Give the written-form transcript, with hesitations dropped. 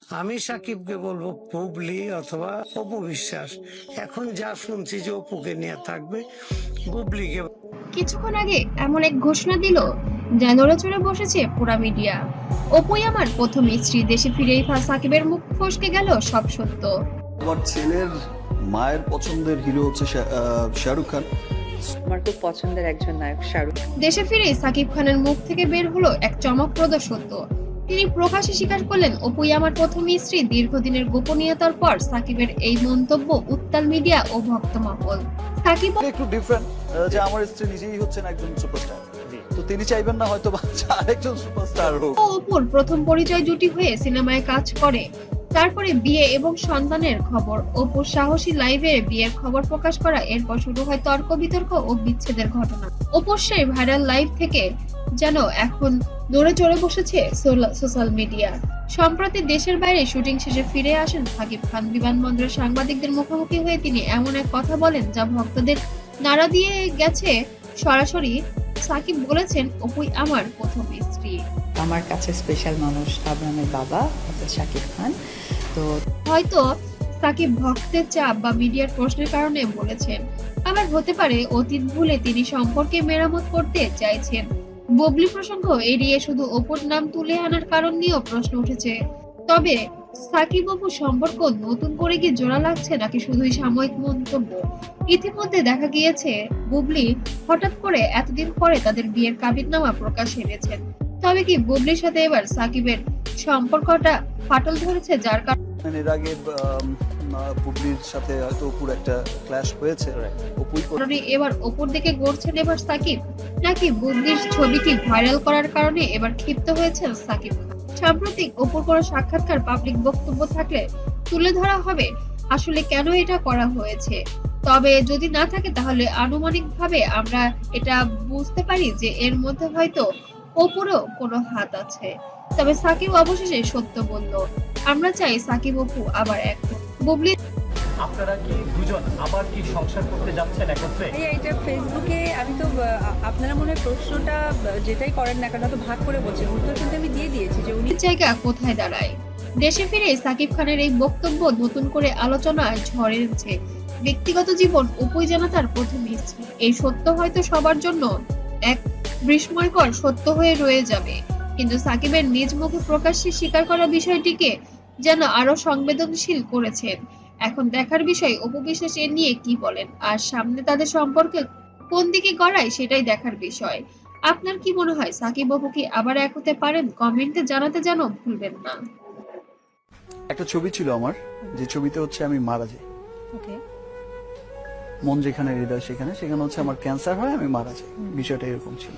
আমি সাকিবকে বলবো বুবলি অথবা অপু বিশ্বাস। এখন যা শুনছি যে অপুকে নিয়ে থাকবে, বুবলিকে। কিছুক্ষণ আগে এমন এক ঘোষণা দিল যা নড়েচড়ে বসেছে পুরা মিডিয়া। অপুই আমার প্রথম স্ত্রী, দেশে ফিরেই সাকিবের মুখ ফসকে গেল সব সত্য। আমার ছেলের মায়ের পছন্দের হিরো হচ্ছে শাহরুখ খান। আমার খুব পছন্দের একজন নায়ক শাহরুখ। দেশে ফিরেই সাকিব খানের মুখ থেকে বের হলো এক চমকপ্রদ সত্য। তিনি প্রকাশ্যে স্বীকার করলেন, অপুই আমার প্রথম স্ত্রী। দীর্ঘদিনের গোপনীয়তার পর সাকিবের এই মন্তব্য উত্তাল মিডিয়া ও ভক্তমহল। সাকিব একটু ডিফারেন্ট, যে আমার স্ত্রী নিজেই হচ্ছেন একজন সুপারস্টার, তো তিনি চাইবেন না হয়তো আরেকজন সুপারস্টার হোক। ও অপুর প্রথম পরিচয় জুটি হয়ে সিনেমায় কাজ করে, তারপরে বিয়ে এবং সন্তানের খবর। অপুর সাহসী লাইভে বিয়ের খবর প্রকাশ করা, এরপর শুরু হয় তর্ক বিতর্ক ও বিচ্ছেদের ঘটনা। অপুর সেই ভাইরাল লাইভ থেকে যেন এখন নড়ে চড়ে বসেছে সোশ্যাল মিডিয়া। সম্প্রতি দেশের বাইরে শুটিং শেষে ফিরে আসেন সাকিব খান। বিমানবন্দরে সাংবাদিকদের মুখোমুখি হয়ে তিনি এমন এক কথা বলেন যা ভক্তদের নাড়া দিয়ে গেছে। সরাসরি সাকিব বলেছেন, অপুই আমার প্রথম স্ত্রী। আমার কাছে স্পেশাল মানুষ আবরামের বাবা অর্থাৎ শাকিব খান। তো হয়তো সাকিব ভক্তের চাপ বা মিডিয়ার প্রশ্নের কারণে বলেছেন, আবার হতে পারে অতীত ভুলে তিনি সম্পর্কে মেরামত করতে চাইছেন। বুবলি প্রসঙ্গ এড়িয়ে শুধু অপুর নাম তুলে আনার কারণ নিয়েও প্রশ্ন উঠেছে। তবে সাকিব অপু সম্পর্ক নতুন করে কি জোড়া লাগছে নাকি শুধুই সাময়িক মন্তব্য? ইতিমধ্যে দেখা গিয়েছে বুবলি হঠাৎ করে এতদিন পরে তাদের বিয়ের কাবিননামা প্রকাশ এনেছেন। তবে কি বুবলির সাথে এবার সাকিবের সম্পর্কটা ফাটল ধরেছে, যার এর আগে বুবলির সাথে হয়তো অপুর একটা ক্ল্যাশ হয়েছে, অপুই কারণে এবার অপুর দিকে গড়ছেন এবার সাকিব, নাকি বুবলির ছবিটি ভাইরাল করার কারণে এবার ক্ষিপ্ত হয়েছেন সাকিব খান? সাম্প্রতিক অপুর কোনো সাক্ষাৎকার পাবলিক বক্তব্য থাকলে তুলে ধরা হবে আসলে কেন এটা করা হয়েছে। তবে যদি না থাকে তাহলে আনুমানিকভাবে আমরা এটা বুঝতে পারি যে এর মধ্যে হয়তো অপুরও কোনো হাত আছে। তবে সাকিব অবশেষে সত্য বলল, আমরা চাই সাকিব অপু আবার এক হোক। বুবলি আপনারা কি দুজন আবার কি সংসার করতে যাচ্ছেন একত্রে? এটা ফেসবুকে আমি তো আপনারা মনে হয় প্রশ্নটা যেটাই করেন না কেন তো ভাগ করে বলছেন, উত্তর কিন্তু আমি দিয়ে দিয়েছি যে উনি জায়গা কোথায় দাঁড়ায়। দেশে ফিরে সাকিব খানের এই বক্তব্য নতুন করে আলোচনায় ঝড় এনেছে। ব্যক্তিগত জীবন অপুই যেন তার প্রথম স্ত্রী, এই সত্য হয়তো সবার জন্য এক বিস্ময়কর সত্য হয়ে রয়ে যাবে, কিন্তু সাকিবের নিজ মুখে প্রকাশ্যে স্বীকার করা বিষয়টিকে যেন আরো সংবেদনশীল করেছেন। এখন দেখার বিষয় অপু বিশ্বাস এ নিয়ে কি বলেন, আর সামনে তাদের সম্পর্কে কোন দিকে গড়ায় সেটাই দেখার বিষয়। আপনার কি মনে হয়, সাকিব অপু কি আবার এক হতে পারেন? কমেন্টে জানাতে যেন ভুলবেন না। একটা ছবি ছিল আমার, যে ছবিতে হচ্ছে আমি মারা যাই। ওকে মন যেখানে হৃদয় সেখানে, সেখানে হচ্ছে আমার ক্যান্সার হয়, আমি মারা যাই। বিষয়টা এরকম ছিল।